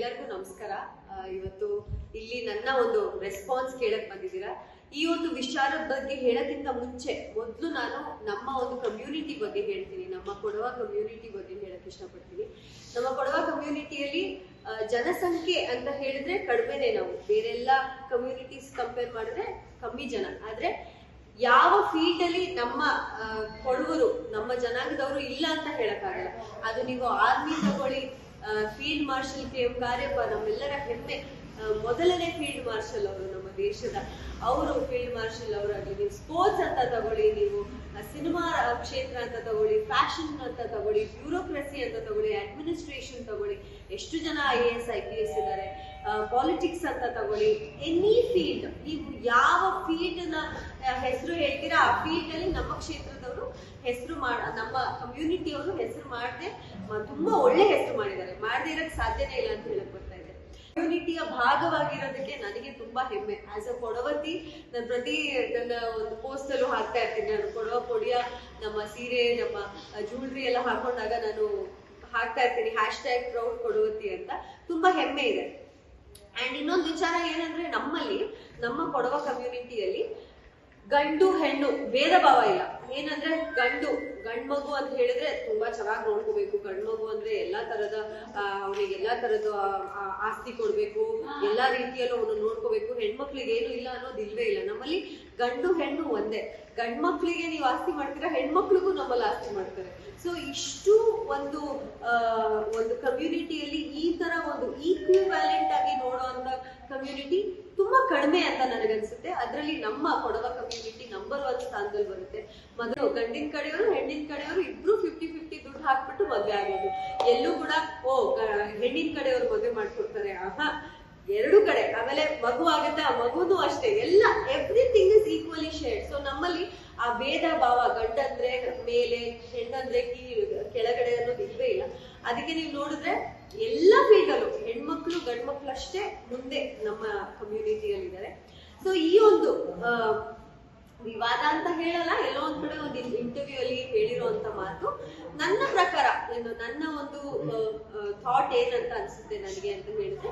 ಎಲ್ಲರಿಗೂ ನಮಸ್ಕಾರ. ಇವತ್ತು ಇಲ್ಲಿ ನನ್ನ ಒಂದು ರೆಸ್ಪಾನ್ಸ್ ಕೇಳಕ್ ಬಂದಿದ್ದೀರಾ. ಈ ಒಂದು ವಿಚಾರದ ಬಗ್ಗೆ ಹೇಳೋಕ್ಕಿಂತ ಮುಂಚೆ ಮೊದಲು ನಾನು ನಮ್ಮ ಒಂದು ಕಮ್ಯುನಿಟಿ ಬಗ್ಗೆ ಹೇಳ್ತೀನಿ. ನಮ್ಮ ಕೊಡವ ಕಮ್ಯುನಿಟಿ ಬಗ್ಗೆ ಹೇಳಕ್ ಇಷ್ಟಪಡ್ತೀನಿ. ನಮ್ಮ ಕೊಡವ ಕಮ್ಯುನಿಟಿಯಲ್ಲಿ ಜನಸಂಖ್ಯೆ ಅಂತ ಹೇಳಿದ್ರೆ ಕಡಿಮೆನೆ. ನಾವು ಬೇರೆಲ್ಲ ಕಮ್ಯುನಿಟೀಸ್ ಕಂಪೇರ್ ಮಾಡಿದ್ರೆ ಕಮ್ಮಿ ಜನ. ಆದ್ರೆ ಯಾವ ಫೀಲ್ಡ್ ಅಲ್ಲಿ ನಮ್ಮ ಕೊಡವರು, ನಮ್ಮ ಜನಾಂಗದವರು ಇಲ್ಲ ಅಂತ ಹೇಳಕ್ಕಾಗಲ್ಲ. ಅದು ನೀವು ಆರ್ಮಿ ತಗೊಳ್ಳಿ, ಫೀಲ್ಡ್ ಮಾರ್ಷಲ್ KM ಕಾರ್ಯಪ್ಪ ನಮ್ಮೆಲ್ಲರ ಹೆಮ್ಮೆ, ಮೊದಲನೇ ಫೀಲ್ಡ್ ಮಾರ್ಷಲ್ ಅವರು ನಮ್ಮ ದೇಶದ. ಅವರು ಫೀಲ್ಡ್ ಮಾರ್ಷಲ್ ಅವರಾಗಲಿ, ನೀವು ಸ್ಪೋರ್ಟ್ಸ್ ಅಂತ ತಗೊಳ್ಳಿ, ನೀವು ಸಿನಿಮಾ ಕ್ಷೇತ್ರ ಅಂತ ತಗೊಳ್ಳಿ, ಫ್ಯಾಷನ್ ಅಂತ ತಗೊಳ್ಳಿ, ಬ್ಯೂರೋಕ್ರಸಿ ಅಂತ ತಗೊಳ್ಳಿ, ಅಡ್ಮಿನಿಸ್ಟ್ರೇಷನ್ ತಗೊಳ್ಳಿ, ಎಷ್ಟು ಜನ IAS IPS ಇದ್ದಾರೆ, ಪಾಲಿಟಿಕ್ಸ್ ಅಂತ ತಗೊಳ್ಳಿ, ಎನಿ ಫೀಲ್ಡ್, ನೀವು ಯಾವ ಫೀಲ್ಡ್ ನ ಹೆಸರು ಹೇಳ್ತೀರಾ ಆ ಫೀಲ್ಡ್ ಅಲ್ಲಿ ನಮ್ಮ ಕ್ಷೇತ್ರದವರು ಹೆಸರು ನಮ್ಮ ಕಮ್ಯುನಿಟಿಯವರು ಹೆಸರು ಮಾಡದೆ ತುಂಬಾ ಒಳ್ಳೆ ಹೆಸರು ಮಾಡಿದ್ದಾರೆ. ಮಾಡದೇ ಇರಕ್ ಸಾಧ್ಯನೇ ಇಲ್ಲ ಅಂತ ಹೇಳಕ್ ಬರ್ತಾ ಇದೆ. ಕಮ್ಯುನಿಟಿಯ ಭಾಗವಾಗಿರೋದಕ್ಕೆ ನನಗೆ ತುಂಬಾ ಹೆಮ್ಮೆ. ಆಸ್ ಅ ಕೊಡವತಿ ನಾನು ನನ್ನ ಒಂದು ಪೋಸ್ಟ್ ಅಲ್ಲೂ ಹಾಕ್ತಾ ಇರ್ತೀನಿ. ನಾನು ಕೊಡವ ಕೊಡಿಯ ನಮ್ಮ ಸೀರೆ, ನಮ್ಮ ಜ್ಯುವೆಲ್ರಿ ಎಲ್ಲ ಹಾಕೊಂಡಾಗ ನಾನು ಹಾಕ್ತಾ ಇರ್ತೀನಿ #ಪ್ರೌಡ್ ಕೊಡವತಿ ಅಂತ. ತುಂಬಾ ಹೆಮ್ಮೆ ಇದೆ. ಅಂಡ್ ಇನ್ನೊಂದು ವಿಚಾರ ಏನಂದ್ರೆ, ನಮ್ಮಲ್ಲಿ ನಮ್ಮ ಕೊಡವ ಕಮ್ಯುನಿಟಿಯಲ್ಲಿ ಗಂಡು ಹೆಣ್ಣು ಭೇದ ಭಾವ ಇಲ್ಲ. ಏನಂದ್ರೆ ಗಂಡು ಮಗು ಅಂತ ಹೇಳಿದ್ರೆ ತುಂಬಾ ಚೆನ್ನಾಗಿ ನೋಡ್ಕೋಬೇಕು. ಗಂಡು ಮಗು ಅಂದ್ರೆ ಎಲ್ಲಾ ತರದ ಅವನಿಗೆ ಎಲ್ಲಾ ತರದ ಆಸ್ತಿ ಕೊಡ್ಬೇಕು, ಎಲ್ಲಾ ರೀತಿಯಲ್ಲೂ ಅವನು ನೋಡ್ಕೋಬೇಕು. ಹೆಣ್ಮಕ್ಳಿಗೆ ಏನು ಇಲ್ಲ ಅನ್ನೋದು ಇಲ್ವೇ ಇಲ್ಲ. ನಮ್ಮಲ್ಲಿ ಗಂಡು ಹೆಣ್ಣು ಒಂದೇ. ಗಂಡ್ ಮಕ್ಳಿಗೆ ನೀವು ಆಸ್ತಿ ಮಾಡ್ತೀರಾ, ಹೆಣ್ಮಕ್ಳಿಗೂ ನಮ್ಮಲ್ಲಿ ಆಸ್ತಿ ಮಾಡ್ತಾರೆ. ಸೊ ಇಷ್ಟು ಒಂದು ಕಮ್ಯುನಿಟಿಯಲ್ಲಿ ಈ ತರ ಒಂದು ಈಕ್ವಿವ್ಯಾಲೆಂಟ್ ಆಗಿ ನೋಡುವಂತ ಕಮ್ಯುನಿಟಿ ತುಂಬಾ ಕಡಿಮೆ ಅಂತ ನನಗನ್ಸುತ್ತೆ. ಅದರಲ್ಲಿ ನಮ್ಮ ಕೊಡವ ಕಮ್ಯುನಿಟಿ ನಂಬರ್ 1 ಸ್ಥಾನದಲ್ಲಿ ಬರುತ್ತೆ. ಮೊದಲು ಗಂಡಿನ ಕಡೆಯವರು ಹೆಣ್ಣಿನ ಕಡೆಯವರು ಇಬ್ರು 50-50 ದುಡ್ಡು ಹಾಕ್ಬಿಟ್ಟು ಮದ್ವೆ ಆಗೋದು. ಎಲ್ಲೂ ಕೂಡ ಹೆಣ್ಣಿನ ಕಡೆಯವರು ಮದ್ವೆ ಮಾಡ್ಕೊಡ್ತಾರೆ, ಎರಡು ಕಡೆ. ಆಮೇಲೆ ಮಗು ಆಗುತ್ತೆ, ಆ ಮಗುನು ಅಷ್ಟೇ. ಎಲ್ಲ everything is equally shared. So ನಮ್ಮಲ್ಲಿ ಆ ಭೇದ ಭಾವ, ಗಂಡಂದ್ರೆ ಮೇಲೆ, ಹೆಣ್ಣಂದ್ರೆ ಕೆಳಗಡೆ ಅನ್ನೋದು ಇಲ್ವೇ ಇಲ್ಲ. ಅದಕ್ಕೆ ನೀವು ನೋಡಿದ್ರೆ ಎಲ್ಲಾ ಫೀಲ್ಡ್ ಅಲ್ಲೂ ಹೆಣ್ಮಕ್ಳು ಗಂಡ್ ಮಕ್ಳು ಅಷ್ಟೇ ಮುಂದೆ ನಮ್ಮ ಕಮ್ಯುನಿಟಿಯಲ್ಲಿ ಇದ್ದಾರೆ. ಸೊ ಈ ಒಂದು ವಿವಾದ ಅಂತ ಹೇಳಲ್ಲ, ಎಲ್ಲೋ ಒಂದ್ ಕಡೆ ಒಂದು ಇಂಟರ್ವ್ಯೂ ಅಲ್ಲಿ ಹೇಳಿರುವಂತ ಮಾತು ನನ್ನ ಪ್ರಕಾರ, ನನ್ನ ಒಂದು ಥಾಟ್ ಏನಂತ ಅನ್ಸುತ್ತೆ ನನಗೆ ಅಂತ ಹೇಳಿದ್ರೆ,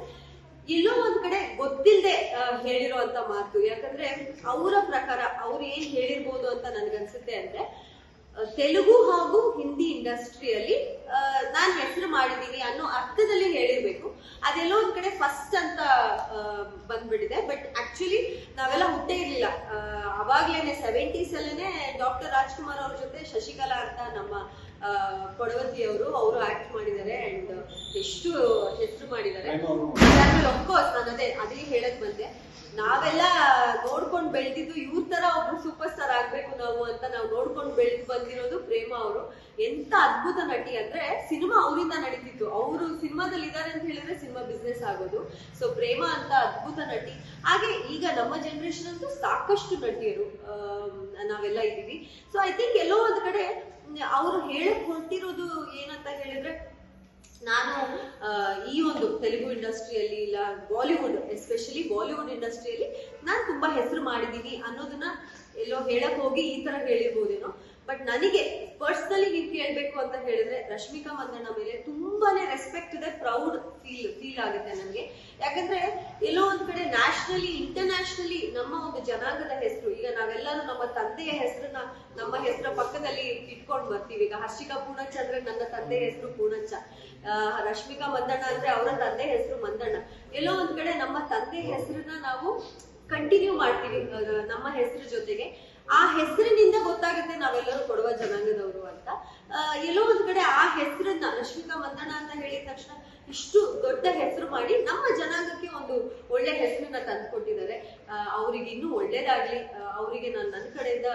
ಎಲ್ಲೋ ಒಂದ್ ಕಡೆ ಗೊತ್ತಿಲ್ಲದೆ ಹೇಳಿರುವಂತ ಮಾತು. ಯಾಕಂದ್ರೆ ಅವರ ಪ್ರಕಾರ ಅವ್ರು ಏನ್ ಹೇಳಿರ್ಬೋದು ಅಂತ ನನ್ಗನ್ಸುತ್ತೆ ಅಂದ್ರೆ, ತೆಲುಗು ಹಾಗೂ ಹಿಂದಿ ಇಂಡಸ್ಟ್ರಿಯಲ್ಲಿ ನಾನ್ ಹೆಸರು ಮಾಡಿದೀನಿ ಅನ್ನೋ ಅರ್ಥದಲ್ಲಿ ಹೇಳಿರ್ಬೇಕು. ಅದೆಲ್ಲೋ ಒಂದ್ ಕಡೆ ಫಸ್ಟ್ ಅಂತ ಬಂದ್ಬಿಟ್ಟಿದೆ. ಬಟ್ ಆಕ್ಚುಲಿ ನಾವೆಲ್ಲ ಹುಟ್ಟೇ ಇರ್ಲಿಲ್ಲ. ಅವಾಗ್ಲೇನೆ 70s ಅಲ್ಲೇನೆ ಡಾಕ್ಟರ್ ರಾಜ್ಕುಮಾರ್ ಅವ್ರ ಜೊತೆ ಶಶಿಕಲಾ ಅಂತ ನಮ್ಮ ಕೊಡವತಿಯವರು ಆಕ್ಟ್ ಮಾಡಿದ್ದಾರೆ. ಅಂಡ್ ಎಷ್ಟು ಹೆಸರು ಮಾಡಿದ್ದಾರೆ. ಅಫ್ಕೋರ್ಸ್ ನಾನು ಅದೇ ಹೇಳಕ್ ಬಂದೆ. ನಾವೆಲ್ಲ ನೋಡ್ಕೊಂಡ್ ಬೆಳೆದಿದ್ದು ಇವ್ರ ತರ ಒಬ್ರು ಸೂಪರ್ ಸ್ಟಾರ್ ಆಗ್ಬೇಕು ನಾವು ಅಂತ ನಾವು ನೋಡ್ಕೊಂಡ್ ಬೆಳೆದು ಬಂದಿರೋದು ಪ್ರೇಮ ಅವರು. ಎಂತ ಅದ್ಭುತ ನಟಿ ಅಂದ್ರೆ, ಸಿನಿಮಾ ಅವರಿಂದ ನಡೀತಿತ್ತು. ಅವರು ಸಿನಿಮಾದಲ್ಲಿ ಇದ್ದಾರೆ ಅಂತ ಹೇಳಿದ್ರೆ ಸಿನಿಮಾ ಬಿಸ್ನೆಸ್ ಆಗೋದು. ಸೊ ಪ್ರೇಮ ಅಂತ ಅದ್ಭುತ ನಟಿ. ಹಾಗೆ ಈಗ ನಮ್ಮ ಜನರೇಷನ್ ಅಂತೂ ಸಾಕಷ್ಟು ನಟಿಯರು ನಾವೆಲ್ಲ ಇದ್ದೀವಿ. ಸೊ ಐ ಥಿಂಕ್ ಎಲ್ಲೋ ಒಂದ್ ಕಡೆ ಅವರು ಹೇಳಕ್ ಹೊರಟಿರೋದು ಏನಂತ ಹೇಳಿದ್ರೆ, ನಾನು ಈ ಒಂದು ತೆಲುಗು ಇಂಡಸ್ಟ್ರಿಯಲ್ಲಿ ಇಲ್ಲ ಬಾಲಿವುಡ್, ಎಸ್ಪೆಷಲಿ ಬಾಲಿವುಡ್ ಇಂಡಸ್ಟ್ರಿಯಲ್ಲಿ ನಾನು ತುಂಬಾ ಹೆಸರು ಮಾಡಿದೀನಿ ಅನ್ನೋದನ್ನ ಎಲ್ಲೋ ಹೇಳಕ್ ಹೋಗಿ ಈ ತರ ಹೇಳಿರ್ಬೋದೇನೋ. ಬಟ್ ನನಗೆ ಪರ್ಸನಲಿ ನೀವು ಕೇಳ್ಬೇಕು ಅಂತ ಹೇಳಿದ್ರೆ, ರಶ್ಮಿಕಾ ಮಂದಣ್ಣ ಮೇಲೆ ತುಂಬಾನೇ ರೆಸ್ಪೆಕ್ಟ್ ಇದೆ, ಪ್ರೌಡ್ ಫೀಲ್ ಆಗುತ್ತೆ ನನಗೆ. ಯಾಕಂದ್ರೆ ಎಲ್ಲೋ ಒಂದ್ ಕಡೆ ನ್ಯಾಷನಲಿ, ಇಂಟರ್ನ್ಯಾಷನಲಿ ನಮ್ಮ ಒಂದು ಜನಾಂಗದ ಹೆಸರು, ಈಗ ನಾವೆಲ್ಲರೂ ನಮ್ಮ ತಂದೆಯ ಹೆಸರನ್ನ ನಮ್ಮ ಹೆಸರ ಪಕ್ಕದಲ್ಲಿ ಇಟ್ಕೊಂಡು ಬರ್ತೀವಿ. ಈಗ ಹರ್ಷಿಕಾ ಪೂಣಚ್ಚ ಅಂದ್ರೆ ನನ್ನ ತಂದೆ ಹೆಸರು ಪೂಣಚ್ಚ, ರಶ್ಮಿಕಾ ಮಂದಣ್ಣ ಅಂದ್ರೆ ಅವರ ತಂದೆ ಹೆಸರು ಮಂದಣ್ಣ. ಎಲ್ಲೋ ಒಂದ್ ಕಡೆ ನಮ್ಮ ತಂದೆ ಹೆಸರನ್ನ ನಾವು ಕಂಟಿನ್ಯೂ ಮಾಡ್ತೀವಿ ನಮ್ಮ ಹೆಸರು ಜೊತೆಗೆ. ಆ ಹೆಸರಿನಿಂದ ಗೊತ್ತಾಗುತ್ತೆ ನಾವೆಲ್ಲರೂ ಕೊಡುವ ಜನಾಂಗದವರು ಅಂತ. ಎಲ್ಲೋ ಒಂದ್ ಕಡೆ ಆ ಹೆಸರನ್ನ, ರಶ್ಮಿಕಾ ಮಂದಣ್ಣ ಅಂತ ಹೇಳಿದ ತಕ್ಷಣ ಇಷ್ಟು ದೊಡ್ಡ ಹೆಸರು ಮಾಡಿ ನಮ್ಮ ಜನಾಂಗಕ್ಕೆ ಒಂದು ಒಳ್ಳೆ ಹೆಸರನ್ನ ತಂದುಕೊಟ್ಟಿದ್ದಾರೆ. ಅವ್ರಿಗೆ ಇನ್ನೂ ಒಳ್ಳೇದಾಗ್ಲಿ. ಅವರಿಗೆ ನಾನು ನನ್ನ ಕಡೆಯಿಂದ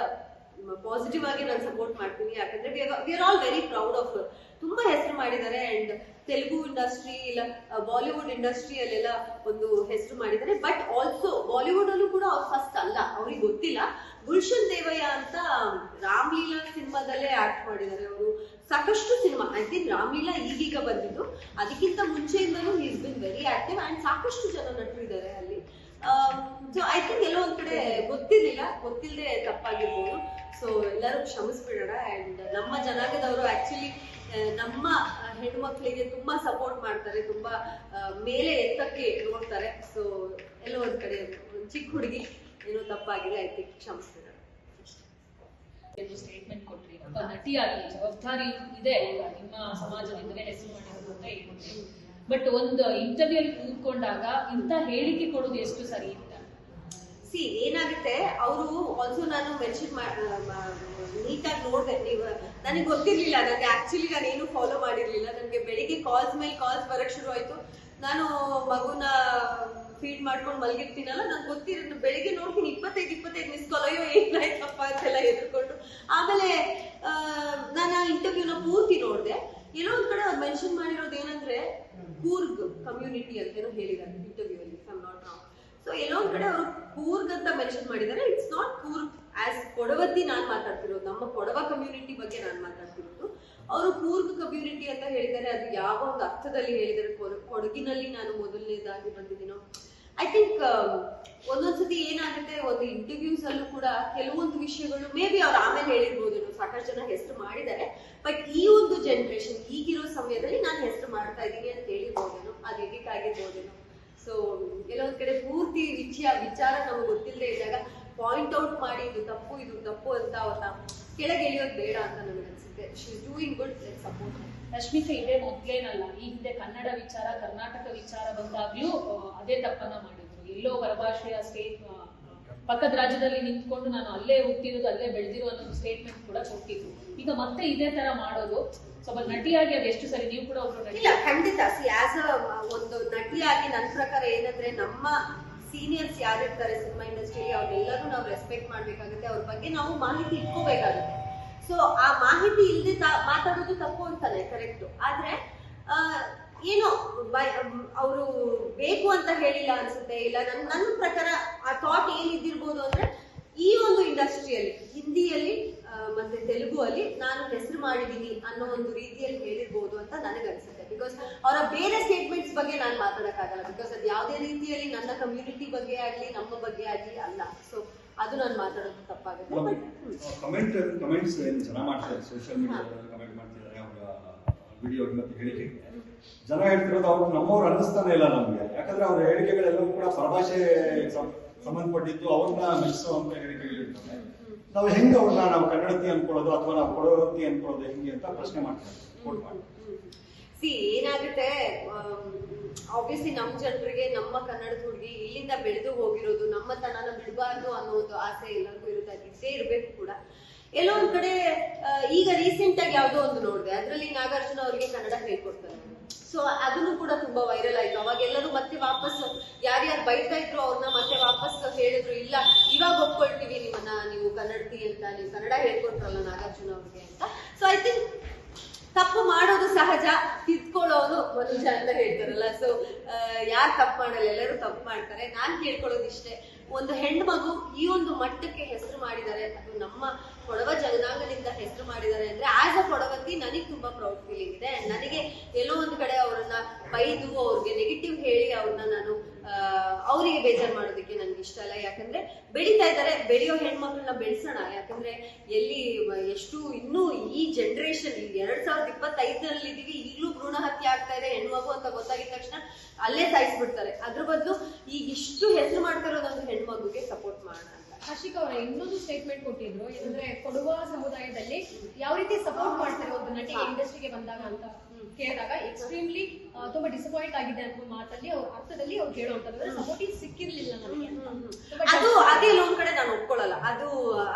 ಪಾಸಿಟಿವ್ ಆಗಿ ನಾನು ಸಪೋರ್ಟ್ ಮಾಡ್ತೀನಿ. ಯಾಕಂದ್ರೆ we are all very proud of. ತುಂಬಾ ಹೆಸರು ಮಾಡಿದ್ದಾರೆ. ಅಂಡ್ ತೆಲುಗು ಇಂಡಸ್ಟ್ರಿ ಇಲ್ಲ ಬಾಲಿವುಡ್ ಇಂಡಸ್ಟ್ರಿಯಲ್ಲೆಲ್ಲ ಒಂದು ಹೆಸರು ಮಾಡಿದ್ದಾರೆ. ಬಟ್ ಆಲ್ಸೋ ಬಾಲಿವುಡ್ ಅಲ್ಲೂ ಕೂಡ ಅವ್ರು ಫಸ್ಟ್ ಅಲ್ಲ, ಅವ್ರಿಗೆ ಗೊತ್ತಿಲ್ಲ. ಗುಲ್ಶನ್ ದೇವಯ್ಯ ಅಂತ ರಾಮ್ಲೀಲಾ ಸಿನಿಮಾದಲ್ಲೇ ಆಕ್ಟ್ ಮಾಡಿದ್ದಾರೆ ಅವರು. ಸಾಕಷ್ಟು ಸಿನಿಮಾ, ಐ ಥಿಂಕ್ ರಾಮ್ಲೀಲಾ ಈಗೀಗ ಬಂದಿದ್ದು, ಅದಕ್ಕಿಂತ ಮುಂಚೆಯಿಂದಲೂ is been very active. And ಸಾಕಷ್ಟು ಜನ ನಟರು ಇದ್ದಾರೆ ಅಲ್ಲಿ. ಸೊ ಐ ಥಿಂಕ್ ಎಲ್ಲೋ ಒಂದ್ ಕಡೆ ಗೊತ್ತಿಲ್ಲದೆ ತಪ್ಪಾಗಿರ್ಬೋದು. ಸೊ ಎಲ್ಲರೂ ಕ್ಷಮಿಸ್ಬಿಡೋಣ. ಅಂಡ್ ನಮ್ಮ ಜನಾಂಗದವರು ಆಕ್ಚುಲಿ ನಮ್ಮ ಹೆಣ್ಮಕ್ಳಿಗೆ ತುಂಬಾ ಸಪೋರ್ಟ್ ಮಾಡ್ತಾರೆ, ತುಂಬಾ ಮೇಲೆ ಎತ್ತಕ್ಕೆ ನೋಡ್ತಾರೆ. ಸೊ ಎಲ್ಲೋ ಒಂದ್ ಕಡೆ ಒಂದ್ ಚಿಕ್ಕ ಹುಡುಗಿ ಏನೋ ತಪ್ಪಾಗಿದೆ, ಐ ಥಿಂಕ್ ಕ್ಷಮಿಸ್ತಾರೆ. ಸ್ಟೇಟ್ಮೆಂಟ್ ಕೊಟ್ರಿ, ಒಬ್ಬ ನಟಿಯಾಗಿ ಜವಾಬ್ದಾರಿ ಇದೆ ನಿಮ್ಮ ಸಮಾಜದಿಂದಲೇ ಹೆಸರು ಮಾಡಿದ್ರು ಅಂತ ಹೇಳ್ಕೊಟ್ರಿ. ಬಟ್ ಒಂದು ಇಂಟರ್ವ್ಯೂ ಕೂತ್ಕೊಂಡಾಗ ಇಂಥ ಹೇಳಿಕೆ ಕೊಡೋದು ಎಷ್ಟು ಸರಿ ಅಂತ? ಸಿ ಏನಾಗುತ್ತೆ, ಅವರು ಆಲ್ಸೋ ನಾನು ಮೆನ್ಷನ್ ನೀಟಾಗಿ ನೋಡ್ದೆ. ನೀವು ನನಗೆ ಗೊತ್ತಿರ್ಲಿಲ್ಲ, ನನಗೆ ಆಕ್ಚುಲಿ ನಾನು ಏನು ಫಾಲೋ ಮಾಡಿರ್ಲಿಲ್ಲ. ನನಗೆ ಬೆಳಿಗ್ಗೆ ಕಾಲ್ಸ್ ಮೇಲೆ ಕಾಲ್ಸ್ ಬರಕ್ ಶುರು ಆಯ್ತು. ನಾನು ಮಗುನ ಫೀಡ್ ಮಾಡ್ಕೊಂಡು ಮಲಗಿರ್ತೀನಲ್ಲ, ನಂಗೆ ಗೊತ್ತಿರೋ ಬೆಳಿಗ್ಗೆ ನೋಡ್ತೀನಿ 25 ಮಿಸ್ ಕಾಲ್, ಅಯ್ಯೋ ಏನಾಯ್ತಪ್ಪ ಅಂತೆಲ್ಲ ಎದ್ಕೊಂಡು. ಆಮೇಲೆ ನಾನು ಆ ಇಂಟರ್ವ್ಯೂನ ಪೂರ್ತಿ ನೋಡ್ದೆ. ಏನೋ ಒಂದ್ ಕಡೆ ಅವ್ರು ಮೆನ್ಷನ್ ಮಾಡಿರೋದು ಏನಂದ್ರೆ ಕೂರ್ಗ್ ಕಮ್ಯುನಿಟಿ ಅಂತೇನೋ ಹೇಳಿದ್ದಾರೆ ಇಂಟರ್ವ್ಯೂ ಅಲ್ಲಿ, I am not wrong. So ಎಲ್ಲೋ ಒಂದ್ ಕಡೆ ಅವರು ಕೂರ್ಗ್ ಅಂತ ಮೆನ್ಷನ್ ಮಾಡಿದ್ದಾರೆ. ಇಟ್ಸ್ ನಾಟ್ ಕೂರ್ಗ್ ಆಸ್ ಕೊಡವತ್ತಿ ನಾನ್ ಮಾತಾಡ್ತಿರೋದು, ನಮ್ಮ ಕೊಡವ ಕಮ್ಯುನಿಟಿ ಬಗ್ಗೆ ನಾನ್ ಮಾತಾಡ್ತಿರೋದು. ಅವರು ಕೂರ್ಗ್ ಕಮ್ಯುನಿಟಿ ಅಂತ ಹೇಳಿದ್ದಾರೆ. ಅದು ಯಾವ ಒಂದು ಅರ್ಥದಲ್ಲಿ ಹೇಳಿದ್ದಾರೆ, ಕೊಡಗಿನಲ್ಲಿ ನಾನು ಮೊದಲನೇದಾಗಿ ಬಂದಿದ್ದೀನೋ. ಐ ಥಿಂಕ್ ಒಂದೊಂದ್ಸತಿ ಏನಾಗುತ್ತೆ, ಒಂದು ಇಂಟರ್ವ್ಯೂಸ್ ಅಲ್ಲೂ ಕೂಡ ಕೆಲವೊಂದು ವಿಷಯಗಳು ಮೇ ಬಿ ಅವ್ರು ಆಮೇಲೆ ಹೇಳಿರ್ಬೋದೇನೋ, ಸಾಕಷ್ಟು ಜನ ಹೆಸರು ಮಾಡಿದ್ದಾರೆ. ಬಟ್ ಈ ಒಂದು ಜನರೇಷನ್ ಈಗಿರೋ ಸಮಯದಲ್ಲಿ ನಾನು ಹೆಸರು ಮಾಡ್ತಾ ಇದ್ದೀನಿ ಅಂತ ಹೇಳಿರ್ಬೋದೇನೋ, ಅದು ಎಡಿಟ್ ಆಗಿರ್ಬೋದೇನೋ. ಸೊ ಕೆಲವೊಂದ್ ಕಡೆ ಪೂರ್ತಿ ವಿಚಾರ ನಮ್ಗೆ ಗೊತ್ತಿಲ್ಲದೆ ಇದ್ದಾಗ ಪಾಯಿಂಟ್ ಔಟ್ ಮಾಡಿ ಇದು ತಪ್ಪು ಅಂತ ಅವತ್ತ ಕೆಳಗೆ ಎಳಿಯೋದು ಬೇಡ ಅಂತ ನನಗೆ ಅನ್ಸುತ್ತೆ. She is doing good, let's support. Rashmika ಇದೇ ಮೊದ್ಲೇನಲ್ಲ, ಈ ಹಿಂದೆ ಕನ್ನಡ ವಿಚಾರ, ಕರ್ನಾಟಕ ವಿಚಾರ ಬಂದಾಗ್ಲೂ ಅದೇ ತಪ್ಪನ್ನ ಮಾಡಿದ್ರು. ಎಲ್ಲೋ ಹೊರಭಾಷೆಯ ಸ್ಟೇಟ್ ಪಕ್ಕದ ರಾಜ್ಯದಲ್ಲಿ ನಿಂತ್ಕೊಂಡು ನಾನು ಅಲ್ಲೇ ಹುಟ್ಟಿರೋದು ಅಲ್ಲೇ ಬೆಳೆದಿರೋ ಅನ್ನೋ ಸ್ಟೇಟ್ಮೆಂಟ್ ಕೂಡ ಕೊಟ್ಟಿದ್ರು. ಈಗ ಮತ್ತೆ ಇದೇ ತರ ಮಾಡೋದು ಸ್ವಲ್ಪ ನಟಿಯಾಗಿ ಅದು ಎಷ್ಟು ಸರಿ? ನೀವು ಕೂಡ ಒಬ್ರು ನಟಿ. ಇಲ್ಲ, ಖಂಡಿತ. ಸಿ ಆಸ್ ಒಂದು ನಟಿಯಾಗಿ ನನ್ನ ಪ್ರಕಾರ ಏನಂದ್ರೆ, ನಮ್ಮ ಸೀನಿಯರ್ಸ್ ಯಾರಿರ್ತಾರೆ ಸಿನಿಮಾ ಇಂಡಸ್ಟ್ರಿಯಲ್ಲಿ ಅವ್ರೆಲ್ಲರೂ ನಾವು ರೆಸ್ಪೆಕ್ಟ್ ಮಾಡ್ಬೇಕಾಗುತ್ತೆ, ಅವ್ರ ಬಗ್ಗೆ ನಾವು ಮಾಹಿತಿ ಇಟ್ಕೋಬೇಕಾಗುತ್ತೆ. ಸೊ ಆ ಮಾಹಿತಿ ಇಲ್ಲದೆ ಮಾತಾಡೋದು ತಪ್ಪು ಅಂತಾನೆ, ಕರೆಕ್ಟು. ಆದ್ರೆ ಏನೋ ಅವರು ಬೇಕು ಅಂತ ಹೇಳಿಲ್ಲ ಅನ್ಸುತ್ತೆ. ಇಲ್ಲ, ನನ್ನ ಪ್ರಕಾರ ಆ ಥಾಟ್ ಏನಿದ್ದಿರ್ಬೋದು ಅಂದ್ರೆ, ಈ ಒಂದು ಇಂಡಸ್ಟ್ರಿಯಲ್ಲಿ ಹಿಂದಿಯಲ್ಲಿ ಮತ್ತೆ ತೆಲುಗು ಅಲ್ಲಿ ನಾನು ಹೆಸರು ಮಾಡಿದೀನಿ ಅನ್ನೋ ಒಂದು ರೀತಿಯಲ್ಲಿ ಹೇಳಿರ್ಬೋದು ಅಂತ ನನಗೆ ಅನ್ಸುತ್ತೆ. ಬಿಕಾಸ್ ಅವರ ಬೇರೆ ಸ್ಟೇಟ್ಮೆಂಟ್ಸ್ ಬಗ್ಗೆ ನಾನು ಮಾತಾಡಕ್ಕಾಗಲ್ಲ, ಬಿಕಾಸ್ ಅದು ಯಾವುದೇ ರೀತಿಯಲ್ಲಿ ನನ್ನ ಕಮ್ಯುನಿಟಿ ಬಗ್ಗೆ ಆಗ್ಲಿ ನಮ್ಮ ಬಗ್ಗೆ ಆಗ್ಲಿ ಅಲ್ಲ. ಸೊ ಅದು ನಾನು ಮಾತಾಡೋದು ತಪ್ಪಾಗುತ್ತೆ. ಕಮೆಂಟ್ಸ್ ಏನು ಜನ ಮಾಡ್ತಾರೆ, ಸೋಷಿಯಲ್ ಮೀಡಿಯಾದಲ್ಲಿ ಕಮೆಂಟ್ ಮಾಡ್ತಿದ್ದಾರೆ ಅವರ ವಿಡಿಯೋ ಮತ್ತೆ ಹೇಳಿಕೆ. ಜನ ಹೇಳ್ತಿರೋದು ಅವ್ರು ನಮ್ಮವ್ರು ಅನ್ನಿಸ್ತಾನೆ ಇಲ್ಲ ನಮ್ಗೆ. ಯಾಕಂದ್ರೆ ಅವ್ರ ಹೇಳಿಕೆಗಳೆಲ್ಲವೂ ಕೂಡ ಪರಭಾಷೆ ಸಂಬಂಧಪಟ್ಟಿದ್ದು, ಅವ್ರನ್ನ ಮೆಚ್ಚುವಂತ ಹೇಳಿಕೆಗಳಿರ್ತವೆ. ನಾವು ಹೆಂಗೆ ಅವ್ರನ್ನ ನಾವು ಕನ್ನಡತಿ ಅನ್ಕೊಳ್ಳೋದು ಅಥವಾ ನಾವು ಕೊಡವತ್ತಿ ಅನ್ಕೊಳ್ಳೋದು ಹೆಂಗೆ ಅಂತ ಪ್ರಶ್ನೆ ಮಾಡ್ತಾರೆ. ಸಿ ಏನಾಗುತ್ತೆ, ಆಬ್ವಿಯಸ್ಲಿ ನಮ್ಮ ಜನರಿಗೆ, ನಮ್ಮ ಕನ್ನಡದ ಹುಡುಗಿ ಇಲ್ಲಿಂದ ಬೆಳೆದು ಹೋಗಿರೋದು, ನಮ್ಮ ತನನ ಬಿಡಬಾರ್ದು ಅನ್ನೋ ಒಂದು ಆಸೆ ಎಲ್ಲರಿಗೂ ಇರುತ್ತೆ, ಅದು ಇದ್ದೇ ಇರ್ಬೇಕು ಕೂಡ. ಎಲ್ಲೋ ಒಂದ್ ಕಡೆ ಈಗ ರೀಸೆಂಟ್ ಆಗಿ ಯಾವ್ದೋ ಒಂದು ನೋಡಿದೆ, ಅದ್ರಲ್ಲಿ ನಾಗಾರ್ಜುನ ಅವರಿಗೆ ಕನ್ನಡ ಹೇಳ್ಕೊಡ್ತಾರೆ. ಸೊ ಅದನ್ನು ಕೂಡ ತುಂಬಾ ವೈರಲ್ ಆಯ್ತು. ಅವಾಗ ಎಲ್ಲರೂ ಮತ್ತೆ ವಾಪಸ್ ಯಾರ್ಯಾರು ಬೈತಾ ಇದ್ರು ಅವ್ರನ್ನ ಮತ್ತೆ ವಾಪಸ್ ಹೇಳಿದ್ರು, ಇಲ್ಲ ಇವಾಗ ಒಪ್ಕೊಳ್ತೀವಿ ನಿಮ್ಮನ್ನ, ನೀವು ಕನ್ನಡತಿ ಅಂತ, ನೀವು ಕನ್ನಡ ಹೇಳ್ಕೊಟ್ರಲ್ಲ ನಾಗಾರ್ಜುನ ಅವ್ರಿಗೆ ಅಂತ. ಸೊ ಐ ಥಿಂಕ್ ತಪ್ಪು ಮಾಡೋದು ಸಹಜ, ತಿದ್ಕೊಳ್ಳೋನು ಮನುಷ್ಯ ಅಂತ ಹೇಳ್ತಾರಲ್ಲ. ಸೊ ಯಾರು ತಪ್ಪು ಮಾಡಲ್ಲ, ಎಲ್ಲರೂ ತಪ್ಪು ಮಾಡ್ತಾರೆ. ನಾನ್ ಕೇಳ್ಕೊಳ್ಳೋದಿಷ್ಟೇ, ಒಂದು ಹೆಣ್ಮಗು ಈ ಒಂದು ಮಟ್ಟಕ್ಕೆ ಹೆಸರು ಮಾಡಿದ್ದಾರೆ, ಅದು ನಮ್ಮ ಕೊಡವ ಜನಾಂಗದಿಂದ ಹೆಸರು ಮಾಡಿದ್ದಾರೆ ಅಂದ್ರೆ ಆಸ್ ಅ ಕೊಡವತ್ತಿ ನನಗೆ ತುಂಬಾ ಪ್ರೌಡ್ ಫೀಲಿಂಗ್ ಇದೆ. ಅಂಡ್ ನನಗೆ ಎಲ್ಲೋ ಒಂದು ಕಡೆ ಅವ್ರನ್ನ ಬೈದು ಅವ್ರಿಗೆ ನೆಗೆಟಿವ್ ಹೇಳಿ ಅವ್ರನ್ನ ನಾನು ಅವರಿಗೆ ಬೇಜಾರು ಮಾಡೋದಕ್ಕೆ ನನ್ಗೆ ಇಷ್ಟ ಇಲ್ಲ. ಯಾಕಂದ್ರೆ ಬೆಳೀತಾ ಇದ್ದಾರೆ, ಬೆಳೆಯೋ ಹೆಣ್ಮಕ್ಳನ್ನ ಬೆಳೆಸೋಣ. ಯಾಕಂದ್ರೆ ಎಲ್ಲಿ ಎಷ್ಟು ಇನ್ನೂ ಈ ಜನರೇಷನ್ 2025 ಇದೀವಿ, ಈಗಲೂ ಭ್ರೂಣ ಹತ್ಯೆ ಆಗ್ತಾ ಇದೆ. ಹೆಣ್ಮಗು ಅಂತ ಗೊತ್ತಾಗಿದ ತಕ್ಷಣ ಅಲ್ಲೇ ಸಾಯಿಸ್ಬಿಡ್ತಾರೆ. ಅದ್ರ ಬದಲು ಈಗ ಇಷ್ಟು ಹೆಸರು ಮಾಡ್ತಿರೋದೊಂದು ಹೆಣ್ಮಗುಗೆ ಸಪೋರ್ಟ್ ಮಾಡೋಣ ಅಂತ. ಹರ್ಷಿಕಾ ಅವರ ಇನ್ನೊಂದು ಸ್ಟೇಟ್ಮೆಂಟ್ ಕೊಟ್ಟಿದ್ರು, ಏನಂದ್ರೆ ಕೊಡುವ ಸಮುದಾಯದಲ್ಲಿ ಯಾವ ರೀತಿ ಸಪೋರ್ಟ್ ಮಾಡ್ತಾರೆ ಒಬ್ಬ ನಟಿಗೆ ಇಂಡಸ್ಟ್ರಿಗೆ ಬಂದಾಗ ಅಂತ ಕೇಳಿದಾಗ ಎಕ್ಸ್ಟ್ರೀಮ್ಲಿ ತುಂಬಾ ಡಿಸಪಾಯಿಂಟ್ ಆಗಿದೆ ಅನ್ನೋ ಮಾತಲ್ಲಿ ಅವ್ರ ಅರ್ಥದಲ್ಲಿ ಅವ್ರು ಹೇಳುವಂತಂದ್ರೆ ಸಪೋರ್ಟಿಂಗ್ ಸಿಕ್ಕಿರ್ಲಿಲ್ಲ ನನಗೆ. ಅದು ಅದೇ ಒಂದ್ ಕಡೆ ನಾನು ಒಪ್ಕೊಳ್ಳಲ್ಲ.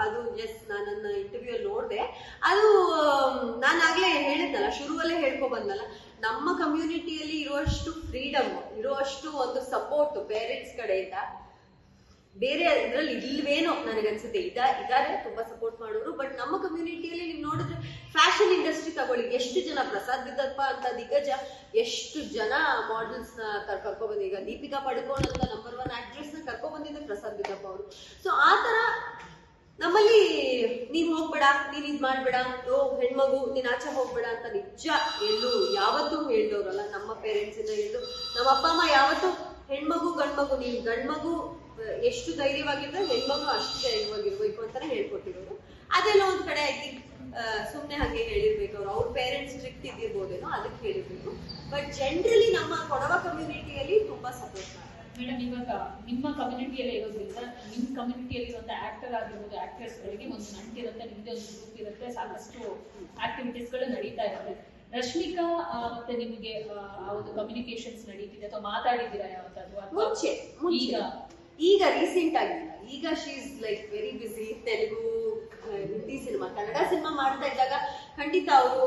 ಅದು ಎಸ್, ನಾನು ನನ್ನ ಇಂಟರ್ವ್ಯೂ ಅಲ್ಲಿ ನೋಡ್ದೆ. ಅದು ನಾನಾಗ್ಲೇ ಹೇಳಿದ್ನಲ್ಲ, ಶುರುವಲ್ಲೇ ಹೇಳ್ಕೊ ಬಂದಲ್ಲ, ನಮ್ಮ ಕಮ್ಯುನಿಟಿಯಲ್ಲಿ ಇರುವಷ್ಟು ಫ್ರೀಡಮ್, ಇರುವಷ್ಟು ಒಂದು ಸಪೋರ್ಟ್ ಪೇರೆಂಟ್ಸ್ ಕಡೆಯಿಂದ ಬೇರೆ ಇದ್ರಲ್ಲಿ ಇಲ್ವೇನೋ ನನಗನ್ಸುತ್ತೆ. ಇದಾರೆ ತುಂಬಾ ಸಪೋರ್ಟ್ ಮಾಡೋರು. ಬಟ್ ನಮ್ಮ ಕಮ್ಯುನಿಟಿಯಲ್ಲಿ ನೀವು ನೋಡಿದ್ರೆ ಫ್ಯಾಷನ್ ಇಂಡಸ್ಟ್ರಿ ತಗೊಳ್ಳಿ, ಎಷ್ಟು ಜನ ಪ್ರಸಾದ್ ಬಿದ್ದಪ್ಪ ಅಂತ ದಿಗ್ಗಜ, ಎಷ್ಟು ಜನ ಮಾಡೆಲ್ಸ್ ನ ಕರ್ಕೊಂಡ್ಬಂದ. ಈಗ ದೀಪಿಕಾ ಪಡುಕೋಣ್ ಅಂತ ನಂಬರ್ 1 ಆಕ್ಟ್ರೆಸ್ ನ ಕರ್ಕೊಂಡ್ಬಂದಿದ್ದೆ ಪ್ರಸಾದ್ ಬಿದ್ದಪ್ಪ ಅವರು. ಸೊ ಆ ತರ ನಮ್ಮಲ್ಲಿ ನೀನ್ ಹೋಗ್ಬೇಡ, ನೀನ್ ಇದ್ ಮಾಡ್ಬೇಡ, ಹೆಣ್ಮಗು ನೀನ್ ಆಚೆ ಹೋಗ್ಬೇಡ ಅಂತ ನಿಜ ಎಲ್ಲೂ ಯಾವತ್ತೂ ಹೇಳ್ದವ್ರಲ್ಲ. ನಮ್ಮ ಪೇರೆಂಟ್ಸ್ ಇಂದ ಹಿಡಿದು ನಮ್ಮ ಅಪ್ಪ ಅಮ್ಮ ಯಾವತ್ತೂ ಹೆಣ್ಮಗು ಗಂಡ್ಮಗು, ನೀನ್ ಗಂಡ್ಮಗು ಎಷ್ಟು ಧೈರ್ಯವಾಗಿದ್ರೆ ಹೆಣ್ಮಗು ಅಷ್ಟು ಧೈರ್ಯವಾಗಿರ್ಬೇಕು ಅಂತಾನೆ ಹೇಳ್ಕೊಟ್ಟಿರೋರು. ಅದೆಲ್ಲ ಒಂದ್ ಕಡೆ ಐ ಥಿಂಕ್ ಸುಮ್ನೆ ಹಾಗೆ ಹೇಳಿರ್ಬೇಕು ಅವ್ರ ಪೇರೆಂಟ್ಸ್ ಸ್ಟ್ರಿಕ್ಟ್ ಇದ್ದಿರ್ಬೋದೇನೋ ಅದಕ್ಕೆ ಹೇಳಿರ್ಬೇಕು. ಬಟ್ ಜನರಲಿ ನಮ್ಮ ಕೊಡವ ಕಮ್ಯುನಿಟಿಯಲ್ಲಿ ತುಂಬಾ ಸಪೋರ್ಟ್ ಮಾಡ್ತಾರೆ. ಮೇಡಮ್, ಇವಾಗ ನಿಮ್ಮ ಕಮ್ಯುನಿಟಿಯಲ್ಲೇ ಇರೋದ್ರಿಂದ ನಿಮ್ಮ ಕಮ್ಯುನಿಟಿಯಲ್ಲಿ ಒಂದು ಆಕ್ಟರ್ ಆಗಿರ್ಬೋದು, ಆಕ್ಟರ್ಸ್ಗಳಿಗೆ ಒಂದು ನಂಟಿರುತ್ತೆ, ನಿಮ್ಮದೇ ಒಂದು ಗ್ರೂಪ್ ಇರುತ್ತೆ, ಸಾಕಷ್ಟು ಆಕ್ಟಿವಿಟೀಸ್ಗಳು ನಡೀತಾ ಇರುತ್ತೆ. ರಶ್ಮಿಕಾ ಮತ್ತೆ ನಿಮಗೆ ಒಂದು ಕಮ್ಯುನಿಕೇಶನ್ಸ್ ನಡೀತಿದೆ ಅಥವಾ ಮಾತಾಡಿದ್ದೀರಾ ಯಾವತ್ತಾದ್ರು? ಮುಂಚೆ ಈಗ ರೀಸೆಂಟ್ ಆಗಿಲ್ಲ. ಈಗ she is like very busy. Telugu, Hindi cinema, Kannada cinema ಮಾಡ್ತಾ ಇದ್ದಾಗ ಖಂಡಿತ ಅವರು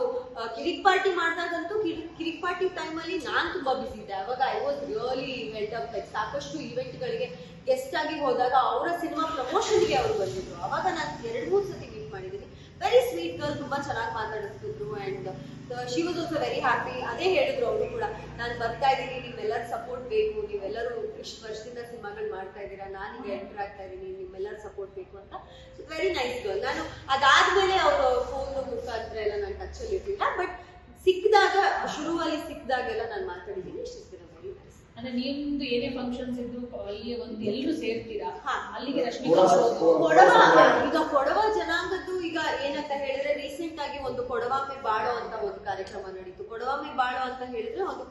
ಕಿರಿಕ್ ಪಾರ್ಟಿ ಮಾಡಿದಾಗಂತೂ ಕಿರಿಕ್ ಪಾರ್ಟಿ ಟೈಮಲ್ಲಿ ನಾನು ತುಂಬಾ ಬಿಸಿ ಇದ್ದೆ. ಅವಾಗ I was really welt up. Like ಸಾಕಷ್ಟು ಇವೆಂಟ್ಗಳಿಗೆ ಗೆಸ್ಟ್ ಆಗಿ ಹೋದಾಗ ಅವರ ಸಿನಿಮಾ ಪ್ರಮೋಷನ್ಗೆ ಅವರು ಬಂದಿದ್ರು. ಅವಾಗ ನಾನು 2-3 ಸತಿ ಮೀಟ್ ಮಾಡಿದ್ದೀನಿ. ವೆರಿ ಸ್ವೀಟ್ ಗರ್ಲ್, ತುಂಬಾ ಚೆನ್ನಾಗಿ ಮಾತಾಡಿಸ್ತಿದ್ರು. And she was also very happy. ಅದೇ ಹೇಳಿದ್ರು ಅವರು ಕೂಡ, ನಾನು ಬರ್ತಾ ಇದ್ದೀನಿ, ನಿಮ್ಮೆಲ್ಲರ ಸಪೋರ್ಟ್ ಬೇಕು, ನೀವೆಲ್ಲರೂ ಇಷ್ಟು ವರ್ಷದಿಂದ ಸಿನಿಮಾಗಳು ಮಾಡ್ತಾ ಇದ್ದೀರಾ, ನಾನೀಗ ಎಂಟರ್ ಆಗ್ತಾ ಇದ್ದೀನಿ, ನಿಮ್ಮೆಲ್ಲರ ಸಪೋರ್ಟ್ ಬೇಕು ಅಂತ. Very nice girl. ನಾನು ಅದಾದ್ಮೇಲೆ ಅವರು ಫೋನ್ ಮುಖಾಂತರ ಎಲ್ಲ ನಾನು ಟಚ್ ಅಲ್ಲಿ ಇರ್ಲಿಲ್ಲ. ಬಟ್ ಸಿಕ್ಕಿದಾಗ, ಶುರುವಲ್ಲಿ ಸಿಕ್ಕಿದಾಗೆಲ್ಲ ನಾನು ಮಾತಾಡಿದ್ದೀನಿ. ಇಷ್ಟಿಸ್ತೀರ ವೆರಿ ನೈಸ್. ಅಂದ್ರೆ ನಿಮ್ದು ಏನೇ ಫಂಕ್ಷನ್ಸ್ ಇದ್ರು ಅಲ್ಲಿ ಒಂದು ಎಲ್ಲರೂ ಸೇರ್ತೀರಾ, ಹಾ. ಅಲ್ಲಿಗೆ ರಶ್ಮಿಕಾ ಬರೋದು. ಈಗ ಕೊಡವ ಜನಾಂಗದ್ದು ಈಗ ಏನಂತ ಹೇಳಿದ್ರೆ, ರೀಸೆಂಟ್ ಆಗಿ ಒಂದು ಕೊಡವಾಮೆ ಬಾಳೋ ಅಂತ ಒಂದು ಕಾರ್ಯಕ್ರಮ ನಡೀತು. ಕೊಡವಾಮೆ ಬಾಳೋ ಅಂತ ಹೇಳಿದ್ರೆ ಒಂದು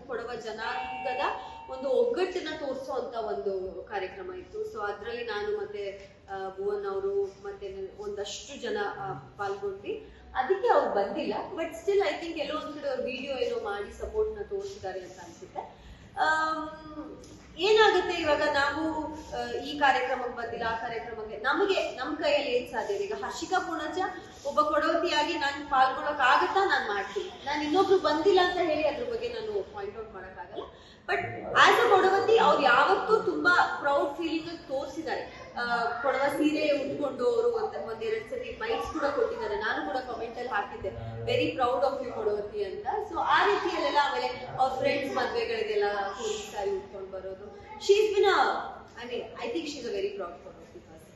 ಕೊಡವ ಜನಾಂಗದ ಒಂದು ಒಗ್ಗಟ್ಟನ್ನ ತೋರಿಸೋ ಒಂದು ಕಾರ್ಯಕ್ರಮ ಇತ್ತು. ಸೊ ಅದ್ರಲ್ಲಿ ನಾನು ಮತ್ತೆ ಭುವನ್ ಅವರು ಮತ್ತೆ ಒಂದಷ್ಟು ಜನ ಪಾಲ್ಗೊಂಡ್ವಿ. ಅದಕ್ಕೆ ಅವ್ರು ಬಂದಿಲ್ಲ. ಬಟ್ ಸ್ಟಿಲ್ ಐ ಥಿಂಕ್ ಎಲ್ಲೋ ಒಂದ್ ಕಡೆ ಅವ್ರ ವಿಡಿಯೋ ಏನೋ ಮಾಡಿ ಸಪೋರ್ಟ್ ನ ತೋರಿಸಿದ್ದಾರೆ ಅಂತ ಅನ್ಸುತ್ತೆ. ಏನಾಗುತ್ತೆ ಇವಾಗ ನಾವು ಈ ಕಾರ್ಯಕ್ರಮಕ್ಕೆ ಬಂದಿಲ್ಲ, ಆ ಕಾರ್ಯಕ್ರಮಕ್ಕೆ ನಮ್ಮ ಕೈಯಲ್ಲಿ ಏನ್ ಸಾಧ್ಯ ಇದೆ? ಈಗ ಹರ್ಷಿಕಾ ಪೂಣಚ್ಚ ಒಬ್ಬ ಕೊಡವತಿಯಾಗಿ ನಾನು ಪಾಲ್ಗೊಳ್ಳಕ್ ಆಗತ್ತಾ? ನಾನು ಮಾಡ್ತೀನಿ. ನಾನು ಇನ್ನೊಬ್ರು ಬಂದಿಲ್ಲ ಅಂತ ಹೇಳಿ ಅದ್ರ ಬಗ್ಗೆ ನಾನು ಪಾಯಿಂಟ್ ಔಟ್ ಮಾಡಕ್ಕಾಗಲ್ಲ. ಬಟ್ ಆಸ್ ಅ ಕೊಡವತಿ ಅವ್ರು ಯಾವತ್ತೂ ತುಂಬಾ ಪ್ರೌಡ್ ಫೀಲಿಂಗ್ ತೋರಿಸಿದ್ದಾರೆ. ಕೊಡವ ಸೀರೆ ಉಟ್ಕೊಂಡು ಅವರು ಒಂದೆರಡು ಸತಿ ಬೈಕ್ಸ್ ಕೂಡ ಕೊಟ್ಟಿದ್ದಾರೆ. ನಾನು ಕೂಡ ಕಮೆಂಟ್ ಅಲ್ಲಿ ಹಾಕಿದ್ದೆ, ವೆರಿ ಪ್ರೌಡ್ ಆಫ್ ಯು ಕೊಡವತಿ ಅಂತ. ಸೊ ಆ ರೀತಿಯಲ್ಲೆಲ್ಲ, ಆಮೇಲೆ ಅವ್ರ ಫ್ರೆಂಡ್ಸ್ ಮದ್ವೆಗಳಿಗೆಲ್ಲ ಹೋಗಿ ಸಾರಿ ಉಟ್ಕೊಂಡು ಬರೋದು. She's been I think she's a very proud ಕೊಡವತಿ ಪರ್ಸನ್.